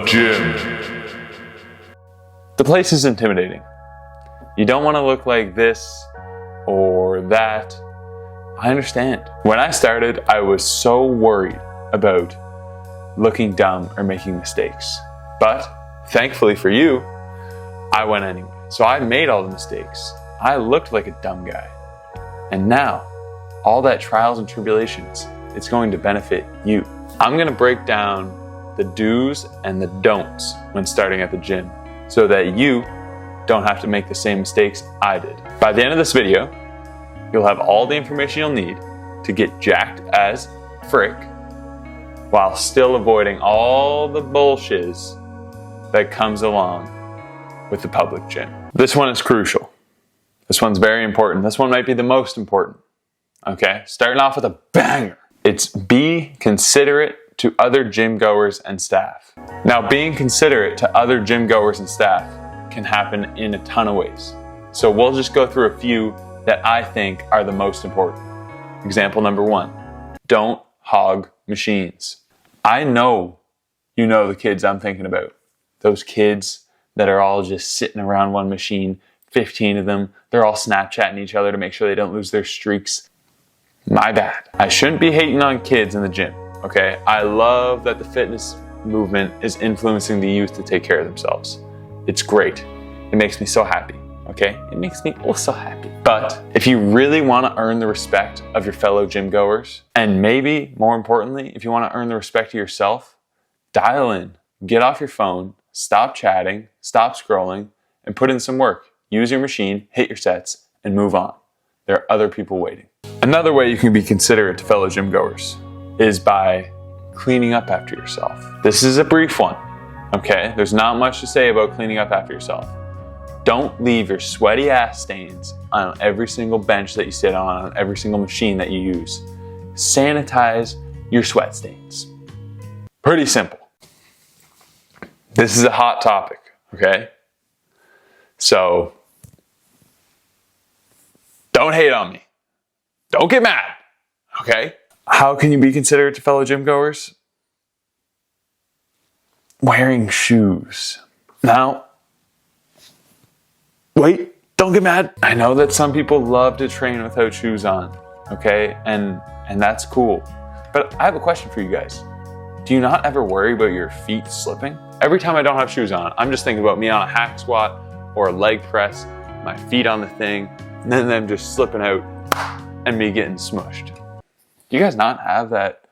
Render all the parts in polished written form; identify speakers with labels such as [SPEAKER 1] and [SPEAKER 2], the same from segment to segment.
[SPEAKER 1] The gym. The place is intimidating. You don't want to look like this or that. I understand. When I started, I was so worried about looking dumb or making mistakes. But thankfully for you, I went anyway. So I made all the mistakes. I looked like a dumb guy. And now, all that trials and tribulations, it's going to benefit you. I'm going to break down the do's and the don'ts when starting at the gym so that you don't have to make the same mistakes I did. By the end of this video, you'll have all the information you'll need to get jacked as frick while still avoiding all the bullshiz that comes along with the public gym. This one is crucial. This one's very important. This one might be the most important. Okay, starting off with a banger. It's be considerate to other gym goers and staff. Now, being considerate to other gym goers and staff can happen in a ton of ways. So we'll just go through a few that I think are the most important. Example number 1, don't hog machines. I know you know the kids I'm thinking about. Those kids that are all just sitting around one machine, 15 of them, they're all Snapchatting each other to make sure they don't lose their streaks. My bad. I shouldn't be hating on kids in the gym, okay? I love that the fitness movement is influencing the youth to take care of themselves. It's great. It makes me so happy, okay? It makes me also happy. But if you really want to earn the respect of your fellow gym goers, and maybe more importantly, if you want to earn the respect of yourself, dial in, get off your phone, stop chatting, stop scrolling, and put in some work. Use your machine, hit your sets, and move on. There are other people waiting. Another way you can be considerate to fellow gym goers is by cleaning up after yourself. This is a brief one, okay? There's not much to say about cleaning up after yourself. Don't leave your sweaty ass stains on every single bench that you sit on every single machine that you use. Sanitize your sweat stains. Pretty simple. This is a hot topic, okay? So, don't hate on me. Don't get mad, okay? How can you be considerate to fellow gym goers? Wearing shoes. Now, wait, don't get mad. I know that some people love to train without shoes on, okay? And that's cool. But I have a question for you guys. Do you not ever worry about your feet slipping? Every time I don't have shoes on, I'm just thinking about me on a hack squat or a leg press, my feet on the thing, and then them just slipping out and me getting smushed. Do you guys not have that?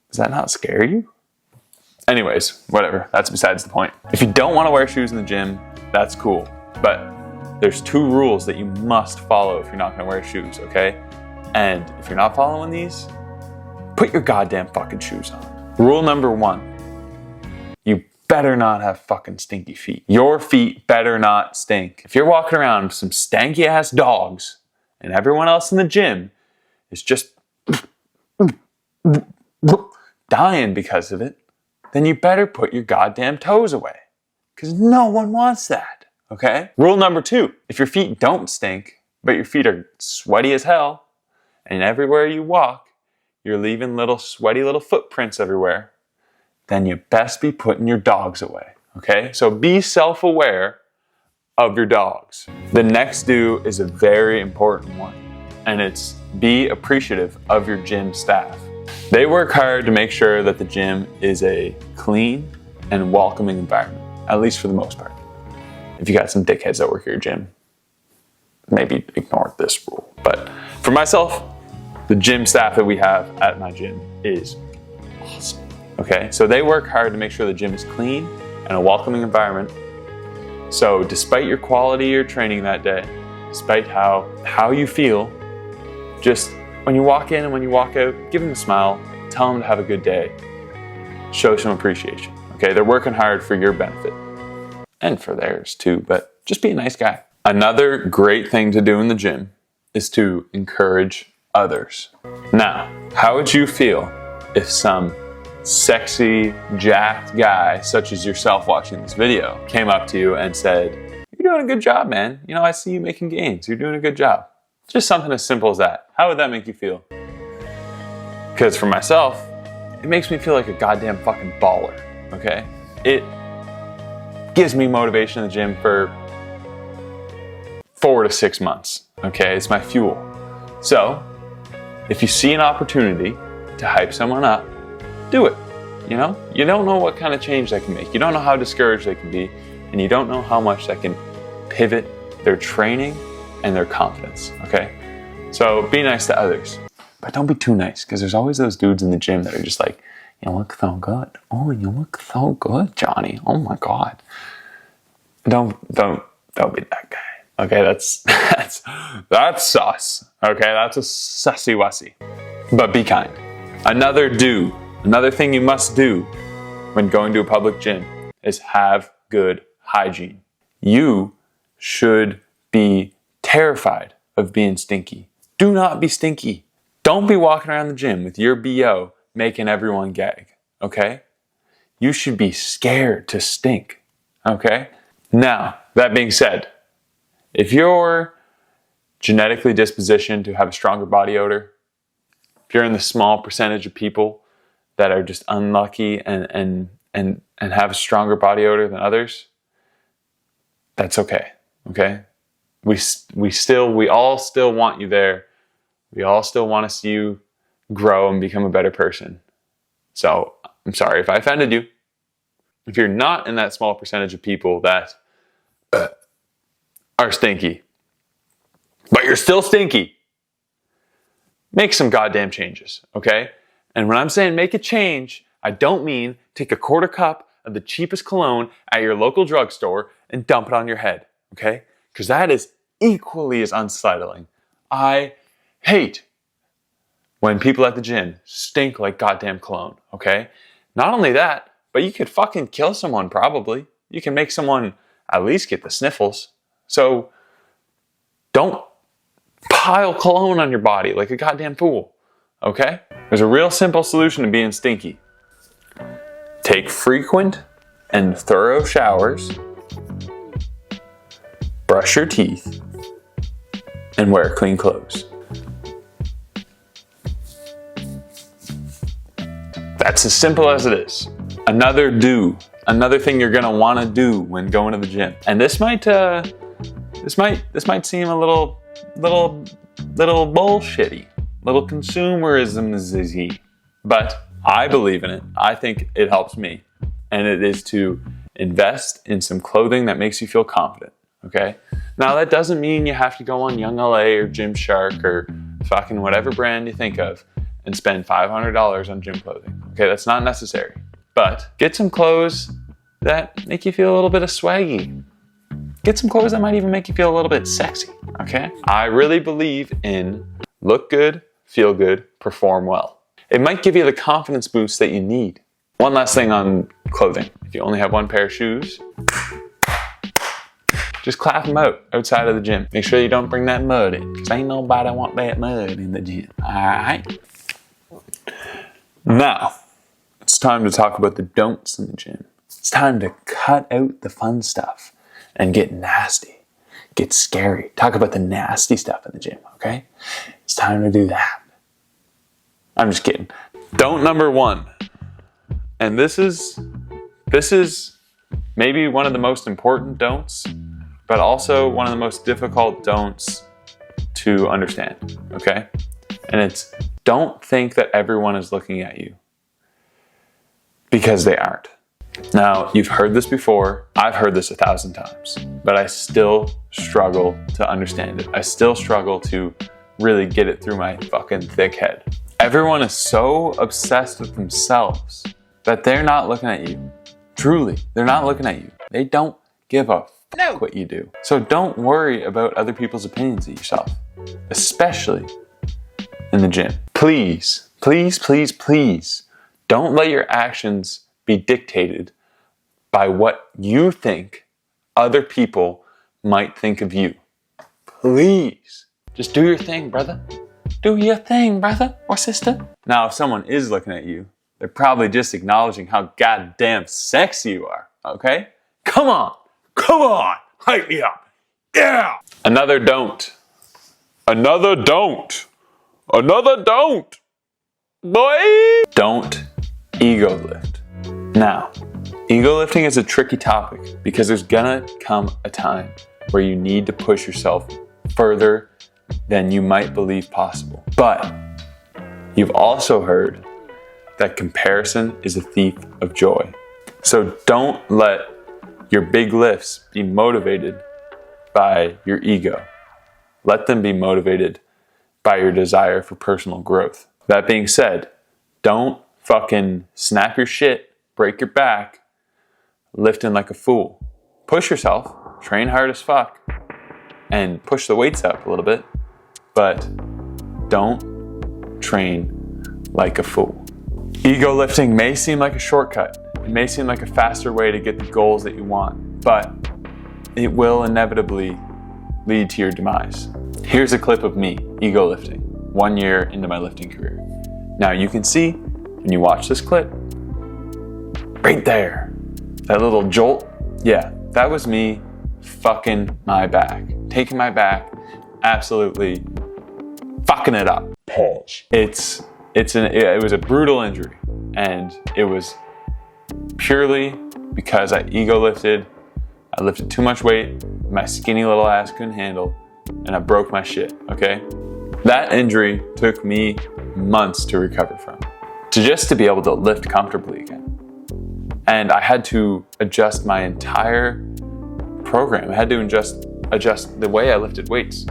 [SPEAKER 1] Does that not scare you? Anyways, whatever, that's besides the point. If you don't want to wear shoes in the gym, that's cool. But there's 2 rules that you must follow if you're not going to wear shoes, okay? And if you're not following these, put your goddamn fucking shoes on. Rule number 1, you better not have fucking stinky feet. Your feet better not stink. If you're walking around with some stanky ass dogs and everyone else in the gym is just dying because of it, then you better put your goddamn toes away. Because no one wants that, okay? Rule number 2, if your feet don't stink, but your feet are sweaty as hell, and everywhere you walk, you're leaving little sweaty little footprints everywhere, then you best be putting your dogs away, okay? So be self-aware of your dogs. The next do is a very important one, and it's be appreciative of your gym staff. They work hard to make sure that the gym is a clean and welcoming environment, at least for the most part. If you got some dickheads that work at your gym, maybe ignore this rule. But for myself, the gym staff that we have at my gym is awesome. Okay, so they work hard to make sure the gym is clean and a welcoming environment. So despite your quality of your training that day, despite how you feel, just when you walk in and when you walk out, give them a smile, tell them to have a good day, show some appreciation. Okay, they're working hard for your benefit and for theirs too, but just be a nice guy. Another great thing to do in the gym is to encourage others. Now, how would you feel if some sexy, jacked guy, such as yourself watching this video, came up to you and said, "You're doing a good job, man. You know, I see you making gains. You're doing a good job." Just something as simple as that. How would that make you feel? Because for myself, it makes me feel like a goddamn fucking baller, okay? it gives me motivation in the gym for 4 to 6 months, okay? It's my fuel. So, if you see an opportunity to hype someone up, do it, you know? You don't know what kind of change that can make. You don't know how discouraged they can be, and you don't know how much that can pivot their training and their confidence, okay? So be nice to others, but don't be too nice, because there's always those dudes in the gym that are just like, you look so good. Oh, you look so good, Johnny. Oh my God. Don't be that guy. Okay, that's sus. Okay, that's a sussy wussy. But be kind. Another thing you must do when going to a public gym is have good hygiene. You should be terrified of being stinky. Do not be stinky. Don't be walking around the gym with your BO making everyone gag, okay? You should be scared to stink, okay? Now, that being said, if you're genetically dispositioned to have a stronger body odor, if you're in the small percentage of people that are just unlucky and have a stronger body odor than others, that's okay, okay? We all still want you there. We all still want to see you grow and become a better person. So, I'm sorry if I offended you. If you're not in that small percentage of people that are stinky, but you're still stinky, make some goddamn changes, okay? And when I'm saying make a change, I don't mean take a quarter cup of the cheapest cologne at your local drugstore and dump it on your head, okay? Because that is equally as unsettling. I hate when people at the gym stink like goddamn cologne, okay? Not only that, but you could fucking kill someone probably. You can make someone at least get the sniffles. So don't pile cologne on your body like a goddamn fool, okay? There's a real simple solution to being stinky. Take frequent and thorough showers, brush your teeth, and wear clean clothes. That's as simple as it is. Another thing you're gonna wanna do when going to the gym. And this might seem a little bullshitty, little consumerism-y, but I believe in it. I think it helps me. And it is to invest in some clothing that makes you feel confident, okay? Now that doesn't mean you have to go on Young LA or Gymshark or fucking whatever brand you think of and spend $500 on gym clothing. Okay, that's not necessary. But get some clothes that make you feel a little bit of swaggy. Get some clothes that might even make you feel a little bit sexy, okay? I really believe in look good, feel good, perform well. It might give you the confidence boost that you need. One last thing on clothing. If you only have one pair of shoes, just clap them out outside of the gym. Make sure you don't bring that mud in, because ain't nobody want that mud in the gym, all right? Now, it's time to talk about the don'ts in the gym. It's time to cut out the fun stuff and get nasty, get scary. Talk about the nasty stuff in the gym, okay? It's time to do that. I'm just kidding. Don't number 1. And this is maybe one of the most important don'ts, but also one of the most difficult don'ts to understand, okay? And it's don't think that everyone is looking at you, because they aren't. Now, you've heard this before. I've heard this 1,000 times, but I still struggle to understand it. I still struggle to really get it through my fucking thick head. Everyone is so obsessed with themselves that they're not looking at you. Truly, they're not looking at you. They don't give a fuck what you do. So don't worry about other people's opinions of yourself, especially in the gym. Please, please, please, please, don't let your actions be dictated by what you think other people might think of you. Please, just do your thing, brother. Do your thing, brother or sister. Now, if someone is looking at you, they're probably just acknowledging how goddamn sexy you are, okay? Come on, hype me up, yeah! Another don't, boy! Don't ego lift. Now, Ego lifting is a tricky topic because there's gonna come a time where you need to push yourself further than you might believe possible. But you've also heard that comparison is a thief of joy. So don't let your big lifts be motivated by your ego. Let them be motivated by your desire for personal growth. That being said, don't fucking snap your shit, break your back, lifting like a fool. Push yourself, train hard as fuck, and push the weights up a little bit, but don't train like a fool. Ego lifting may seem like a shortcut. It may seem like a faster way to get the goals that you want, but it will inevitably lead to your demise. Here's a clip of me ego lifting 1 year into my lifting career. Now you can see when you watch this clip, right there, that little jolt, yeah, that was me fucking my back, taking my back, absolutely fucking it up.
[SPEAKER 2] Pause.
[SPEAKER 1] It was a brutal injury, and it was purely because I ego lifted. I lifted too much weight, my skinny little ass couldn't handle, and I broke my shit, okay? That injury took me months to recover from, to be able to lift comfortably again. And I had to adjust my entire program. I had to adjust the way I lifted weights.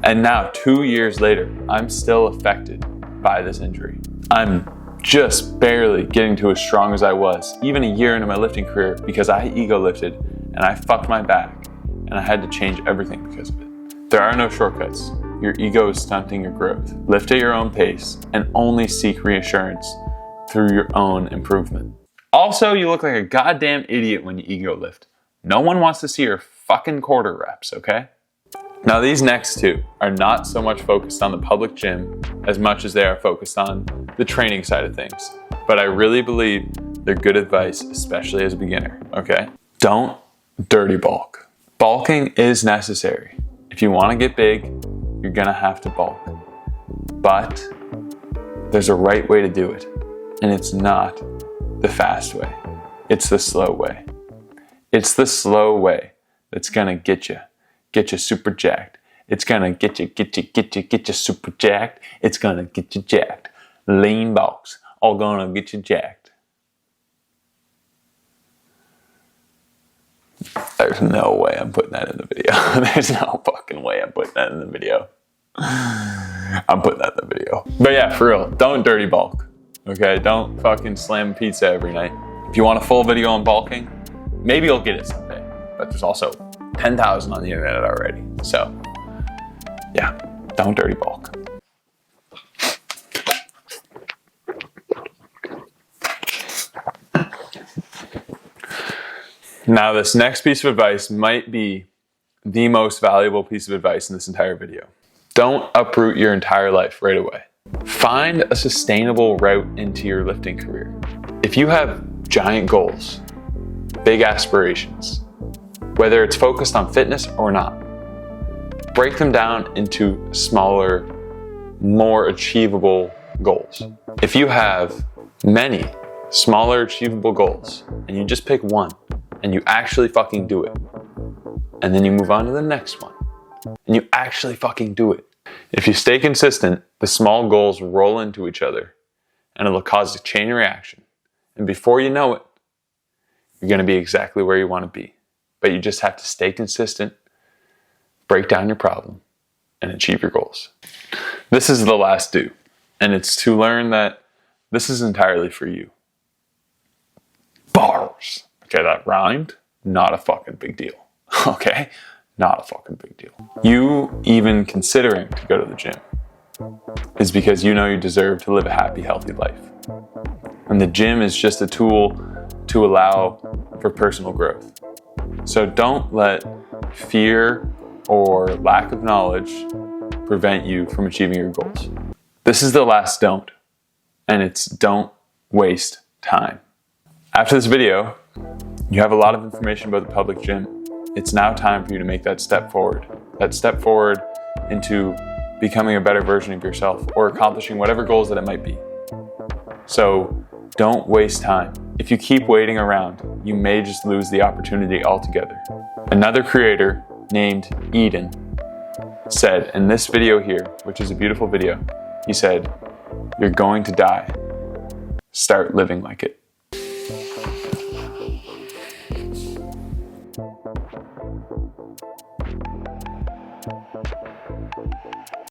[SPEAKER 1] And now, 2 years later, I'm still affected by this injury. I'm just barely getting to as strong as I was, even a year into my lifting career, because I ego lifted and I fucked my back, and I had to change everything because of it. There are no shortcuts. Your ego is stunting your growth. Lift at your own pace and only seek reassurance through your own improvement. Also, you look like a goddamn idiot when you ego lift. No one wants to see your fucking quarter reps, okay? Now these next two are not so much focused on the public gym as much as they are focused on the training side of things. But I really believe they're good advice, especially as a beginner, okay? Don't dirty bulk. Bulking is necessary. If you want to get big, you're gonna have to bulk. But there's a right way to do it. And it's not the fast way. It's the slow way. It's the slow way that's gonna get you super jacked. It's gonna get you super jacked. It's gonna get you jacked. Lean bulks, all gonna get you jacked. There's no way I'm putting that in the video. There's no fucking way I'm putting that in the video. I'm putting that in the video. But yeah, for real, don't dirty bulk. Okay, don't fucking slam pizza every night. If you want a full video on bulking, maybe you'll get it someday. But there's also 10,000 on the internet already. So yeah, don't dirty bulk. Now this next piece of advice might be the most valuable piece of advice in this entire video. Don't uproot your entire life right away. Find a sustainable route into your lifting career. If you have giant goals, big aspirations, whether it's focused on fitness or not, break them down into smaller, more achievable goals. If you have many smaller achievable goals and you just pick one and you actually fucking do it, and then you move on to the next one and you actually fucking do it. If you stay consistent, the small goals roll into each other and it'll cause a chain reaction. And before you know it, you're gonna be exactly where you wanna be. But you just have to stay consistent, break down your problem, and achieve your goals. This is the last do, and it's to learn that this is entirely for you. Bars. Okay, that rhymed. Not a fucking big deal. Okay? Not a fucking big deal. You even considering to go to the gym is because you know you deserve to live a happy, healthy life. And the gym is just a tool to allow for personal growth. So don't let fear or lack of knowledge prevent you from achieving your goals. This is the last don't, and it's don't waste time. After this video, you have a lot of information about the public gym. It's now time for you to make that step forward into becoming a better version of yourself or accomplishing whatever goals that it might be. So Don't waste time. If you keep waiting around, you may just lose the opportunity altogether. Another creator named Eden said in this video here, which is a beautiful video, he said, "You're going to die. Start living like it."